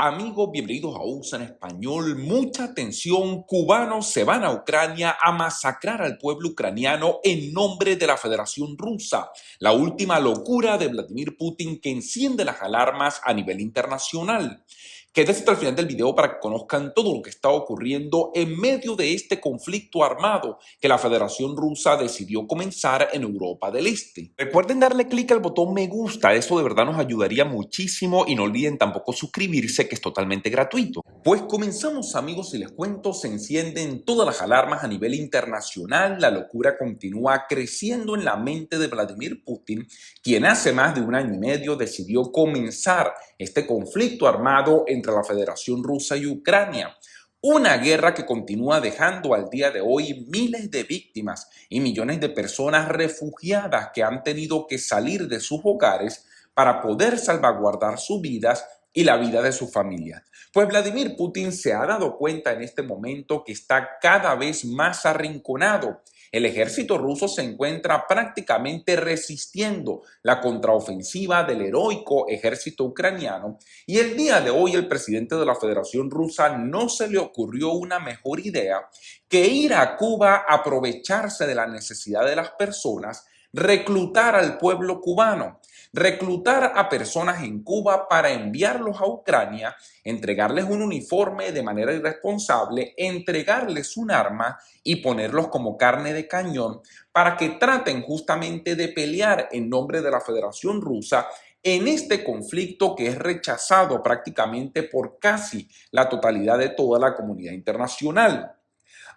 Amigos, bienvenidos a USA en Español. Mucha atención, cubanos se van a Ucrania a masacrar al pueblo ucraniano en nombre de la Federación Rusa. La última locura de Vladimir Putin que enciende las alarmas a nivel internacional. Quédense hasta el final del video para que conozcan todo lo que está ocurriendo en medio de este conflicto armado que la Federación Rusa decidió comenzar en Europa del Este. Recuerden darle clic al botón me gusta, eso de verdad nos ayudaría muchísimo y no olviden tampoco suscribirse, que es totalmente gratuito. Pues comenzamos, amigos, y les cuento, se encienden todas las alarmas a nivel internacional, la locura continúa creciendo en la mente de Vladimir Putin, quien hace más de un año y medio decidió comenzar este conflicto armado entre la Federación Rusa y Ucrania. Una guerra que continúa dejando al día de hoy miles de víctimas y millones de personas refugiadas que han tenido que salir de sus hogares para poder salvaguardar sus vidas y la vida de sus familias. Pues Vladimir Putin se ha dado cuenta en este momento que está cada vez más arrinconado. El ejército ruso se encuentra prácticamente resistiendo la contraofensiva del heroico ejército ucraniano y el día de hoy el presidente de la Federación Rusa no se le ocurrió una mejor idea que ir a Cuba a aprovecharse de la necesidad de las personas, reclutar al pueblo cubano. Reclutar a personas en Cuba para enviarlos a Ucrania, entregarles un uniforme de manera irresponsable, entregarles un arma y ponerlos como carne de cañón para que traten justamente de pelear en nombre de la Federación Rusa en este conflicto que es rechazado prácticamente por casi la totalidad de toda la comunidad internacional.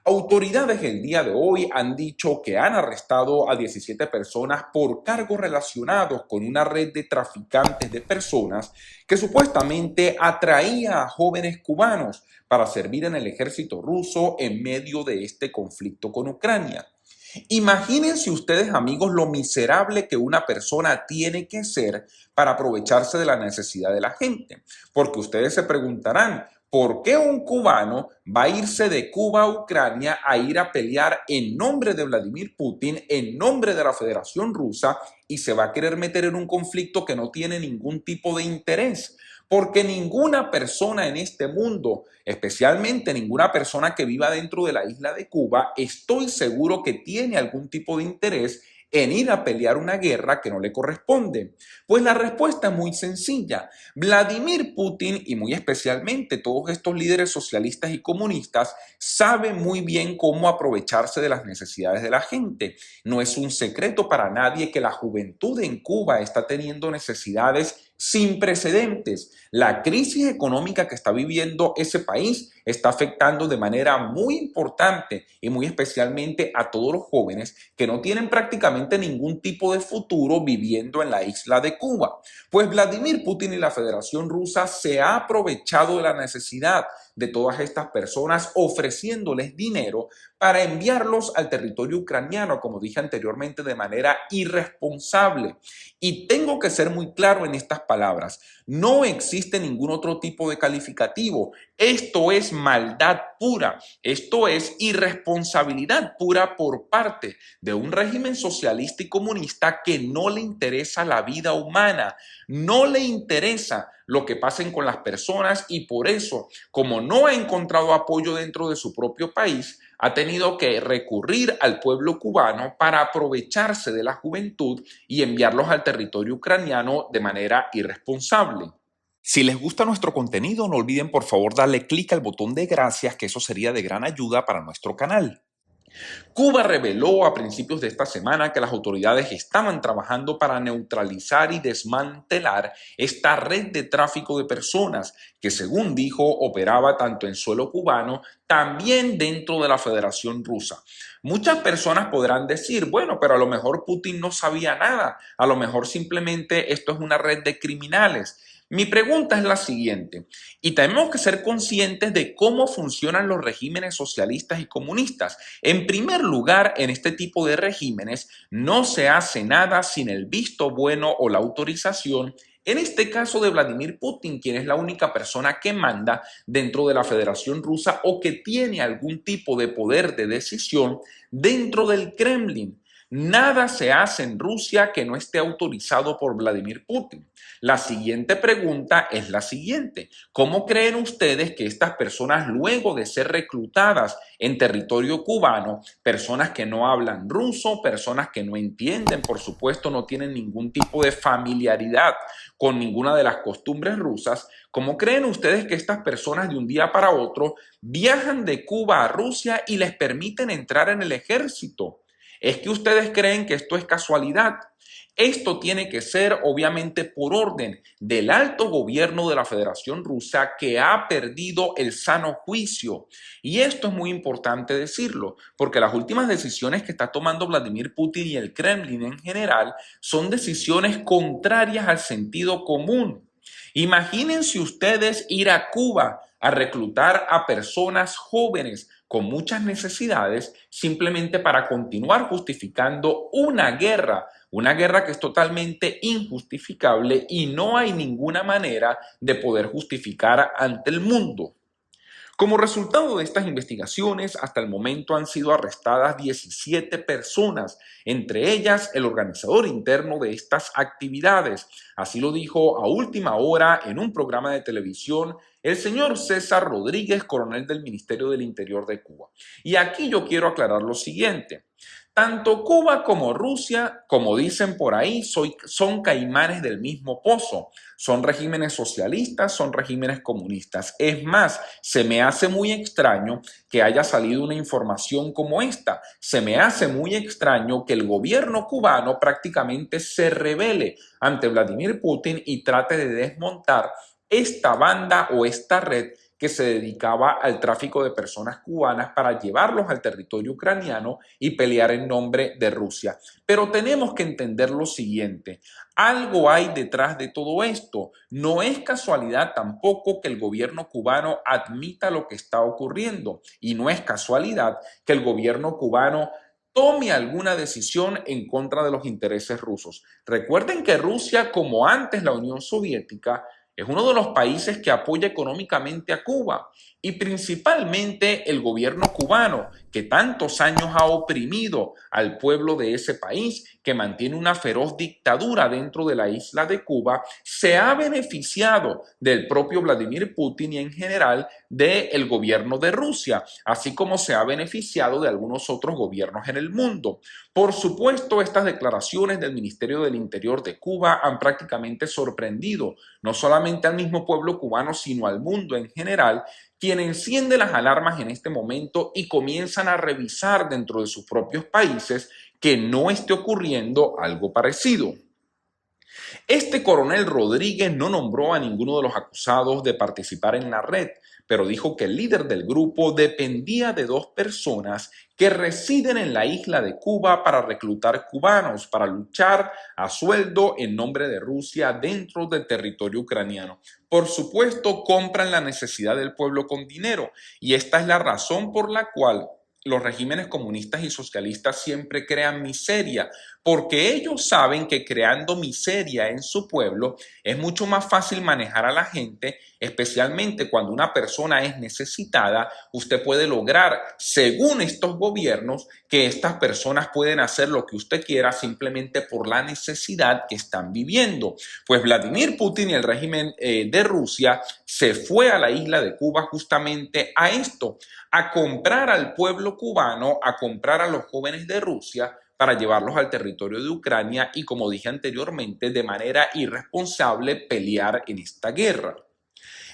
Autoridades el día de hoy han dicho que han arrestado a 17 personas por cargos relacionados con una red de traficantes de personas que supuestamente atraía a jóvenes cubanos para servir en el ejército ruso en medio de este conflicto con Ucrania. Imagínense ustedes, amigos, lo miserable que una persona tiene que ser para aprovecharse de la necesidad de la gente. Porque ustedes se preguntarán, ¿por qué un cubano va a irse de Cuba a Ucrania a ir a pelear en nombre de Vladimir Putin, en nombre de la Federación Rusa, y se va a querer meter en un conflicto que no tiene ningún tipo de interés? Porque ninguna persona en este mundo, especialmente ninguna persona que viva dentro de la isla de Cuba, estoy seguro que tiene algún tipo de interés en ir a pelear una guerra que no le corresponde. Pues la respuesta es muy sencilla. Vladimir Putin y muy especialmente todos estos líderes socialistas y comunistas saben muy bien cómo aprovecharse de las necesidades de la gente. No es un secreto para nadie que la juventud en Cuba está teniendo necesidades sin precedentes. La crisis económica que está viviendo ese país está afectando de manera muy importante y muy especialmente a todos los jóvenes que no tienen prácticamente ningún tipo de futuro viviendo en la isla de Cuba. Pues Vladimir Putin y la Federación Rusa se ha aprovechado de la necesidad de todas estas personas ofreciéndoles dinero para enviarlos al territorio ucraniano, como dije anteriormente, de manera irresponsable. Y tengo que ser muy claro en estas palabras. No existe ningún otro tipo de calificativo. Esto es maldad pura. Esto es irresponsabilidad pura por parte de un régimen socialista y comunista que no le interesa la vida humana, no le interesa lo que pasen con las personas y por eso, como no ha encontrado apoyo dentro de su propio país, ha tenido que recurrir al pueblo cubano para aprovecharse de la juventud y enviarlos al territorio ucraniano de manera irresponsable. Si les gusta nuestro contenido, no olviden por favor darle clic al botón de gracias, que eso sería de gran ayuda para nuestro canal. Cuba reveló a principios de esta semana que las autoridades estaban trabajando para neutralizar y desmantelar esta red de tráfico de personas que, según dijo, operaba tanto en suelo cubano, también dentro de la Federación Rusa. Muchas personas podrán decir, bueno, pero a lo mejor Putin no sabía nada, a lo mejor simplemente esto es una red de criminales. Mi pregunta es la siguiente, y tenemos que ser conscientes de cómo funcionan los regímenes socialistas y comunistas. En primer lugar, en este tipo de regímenes no se hace nada sin el visto bueno o la autorización, en este caso de Vladimir Putin, quien es la única persona que manda dentro de la Federación Rusa o que tiene algún tipo de poder de decisión dentro del Kremlin. Nada se hace en Rusia que no esté autorizado por Vladimir Putin. La siguiente pregunta es la siguiente. ¿Cómo creen ustedes que estas personas, luego de ser reclutadas en territorio cubano, personas que no hablan ruso, personas que no entienden, por supuesto, no tienen ningún tipo de familiaridad con ninguna de las costumbres rusas, cómo creen ustedes que estas personas de un día para otro viajan de Cuba a Rusia y les permiten entrar en el ejército? ¿Es que ustedes creen que esto es casualidad? Esto tiene que ser obviamente por orden del alto gobierno de la Federación Rusa, que ha perdido el sano juicio. Y esto es muy importante decirlo, porque las últimas decisiones que está tomando Vladimir Putin y el Kremlin en general son decisiones contrarias al sentido común. Imagínense ustedes ir a Cuba a reclutar a personas jóvenes con muchas necesidades simplemente para continuar justificando una guerra que es totalmente injustificable y no hay ninguna manera de poder justificar ante el mundo. Como resultado de estas investigaciones, hasta el momento han sido arrestadas 17 personas, entre ellas el organizador interno de estas actividades. Así lo dijo a última hora en un programa de televisión el señor César Rodríguez, coronel del Ministerio del Interior de Cuba. Y aquí yo quiero aclarar lo siguiente. Tanto Cuba como Rusia, como dicen por ahí, son caimanes del mismo pozo. Son regímenes socialistas, son regímenes comunistas. Es más, se me hace muy extraño que haya salido una información como esta. Se me hace muy extraño que el gobierno cubano prácticamente se rebele ante Vladimir Putin y trate de desmontar esta banda o esta red que se dedicaba al tráfico de personas cubanas para llevarlos al territorio ucraniano y pelear en nombre de Rusia. Pero tenemos que entender lo siguiente, algo hay detrás de todo esto. No es casualidad tampoco que el gobierno cubano admita lo que está ocurriendo y no es casualidad que el gobierno cubano tome alguna decisión en contra de los intereses rusos. Recuerden que Rusia, como antes la Unión Soviética, es uno de los países que apoya económicamente a Cuba y principalmente el gobierno cubano, que tantos años ha oprimido al pueblo de ese país, que mantiene una feroz dictadura dentro de la isla de Cuba, se ha beneficiado del propio Vladimir Putin y en general del gobierno de Rusia, así como se ha beneficiado de algunos otros gobiernos en el mundo. Por supuesto, estas declaraciones del Ministerio del Interior de Cuba han prácticamente sorprendido no solamente al mismo pueblo cubano, sino al mundo en general, quien enciende las alarmas en este momento y comienzan a revisar dentro de sus propios países que no esté ocurriendo algo parecido. Este coronel Rodríguez no nombró a ninguno de los acusados de participar en la red, pero dijo que el líder del grupo dependía de dos personas que residen en la isla de Cuba para reclutar cubanos, para luchar a sueldo en nombre de Rusia dentro del territorio ucraniano. Por supuesto, compran la necesidad del pueblo con dinero y esta es la razón por la cual los regímenes comunistas y socialistas siempre crean miseria, porque ellos saben que creando miseria en su pueblo es mucho más fácil manejar a la gente, especialmente cuando una persona es necesitada. Usted puede lograr, según estos gobiernos, que estas personas pueden hacer lo que usted quiera simplemente por la necesidad que están viviendo. Pues Vladimir Putin y el régimen de Rusia se fue a la isla de Cuba justamente a esto, a comprar al pueblo cubano, a comprar a los jóvenes de Rusia para llevarlos al territorio de Ucrania y, como dije anteriormente, de manera irresponsable pelear en esta guerra.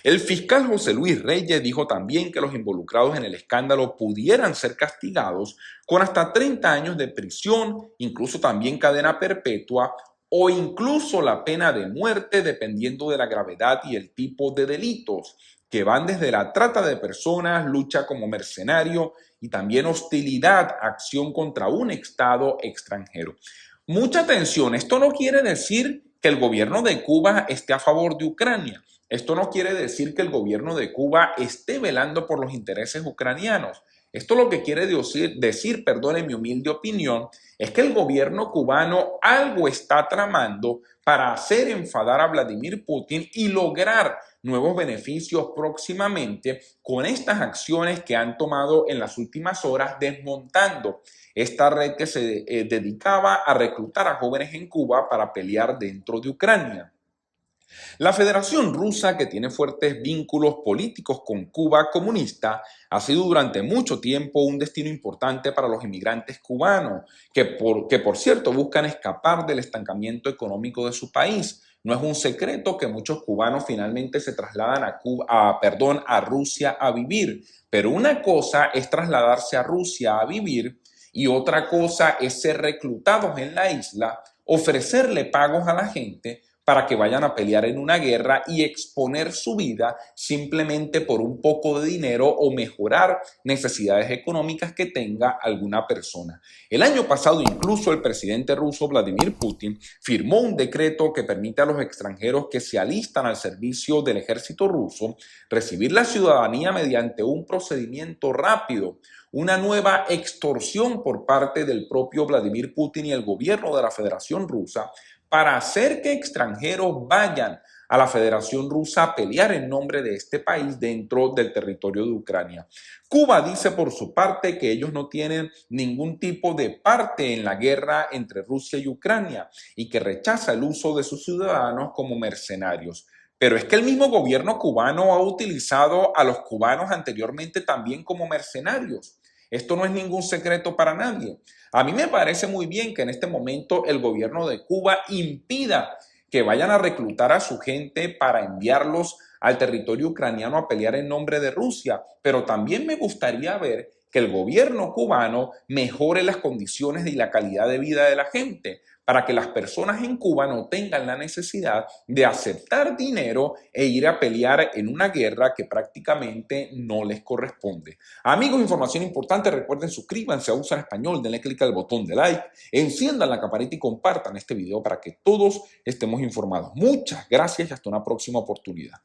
El fiscal José Luis Reyes dijo también que los involucrados en el escándalo pudieran ser castigados con hasta 30 años de prisión, incluso también cadena perpetua o incluso la pena de muerte dependiendo de la gravedad y el tipo de delitos, que van desde la trata de personas, lucha como mercenario y también hostilidad, acción contra un Estado extranjero. Mucha atención, esto no quiere decir que el gobierno de Cuba esté a favor de Ucrania. Esto no quiere decir que el gobierno de Cuba esté velando por los intereses ucranianos. Esto lo que quiere decir, en mi humilde opinión, es que el gobierno cubano algo está tramando para hacer enfadar a Vladimir Putin y lograr nuevos beneficios próximamente con estas acciones que han tomado en las últimas horas, desmontando esta red que se dedicaba a reclutar a jóvenes en Cuba para pelear dentro de Ucrania. La Federación Rusa, que tiene fuertes vínculos políticos con Cuba comunista, ha sido durante mucho tiempo un destino importante para los inmigrantes cubanos, que por cierto buscan escapar del estancamiento económico de su país. No es un secreto que muchos cubanos finalmente se trasladan a Rusia a vivir, pero una cosa es trasladarse a Rusia a vivir y otra cosa es ser reclutados en la isla, ofrecerle pagos a la gente para que vayan a pelear en una guerra y exponer su vida simplemente por un poco de dinero o mejorar necesidades económicas que tenga alguna persona. El año pasado incluso el presidente ruso Vladimir Putin firmó un decreto que permite a los extranjeros que se alistan al servicio del ejército ruso recibir la ciudadanía mediante un procedimiento rápido, una nueva extorsión por parte del propio Vladimir Putin y el gobierno de la Federación Rusa para hacer que extranjeros vayan a la Federación Rusa a pelear en nombre de este país dentro del territorio de Ucrania. Cuba dice por su parte que ellos no tienen ningún tipo de parte en la guerra entre Rusia y Ucrania y que rechaza el uso de sus ciudadanos como mercenarios. Pero es que el mismo gobierno cubano ha utilizado a los cubanos anteriormente también como mercenarios. Esto no es ningún secreto para nadie. A mí me parece muy bien que en este momento el gobierno de Cuba impida que vayan a reclutar a su gente para enviarlos al territorio ucraniano a pelear en nombre de Rusia, pero también me gustaría ver que el gobierno cubano mejore las condiciones y la calidad de vida de la gente, para que las personas en Cuba no tengan la necesidad de aceptar dinero e ir a pelear en una guerra que prácticamente no les corresponde. Amigos, información importante, recuerden suscríbanse a USA en Español, denle clic al botón de like, enciendan la campanita y compartan este video para que todos estemos informados. Muchas gracias y hasta una próxima oportunidad.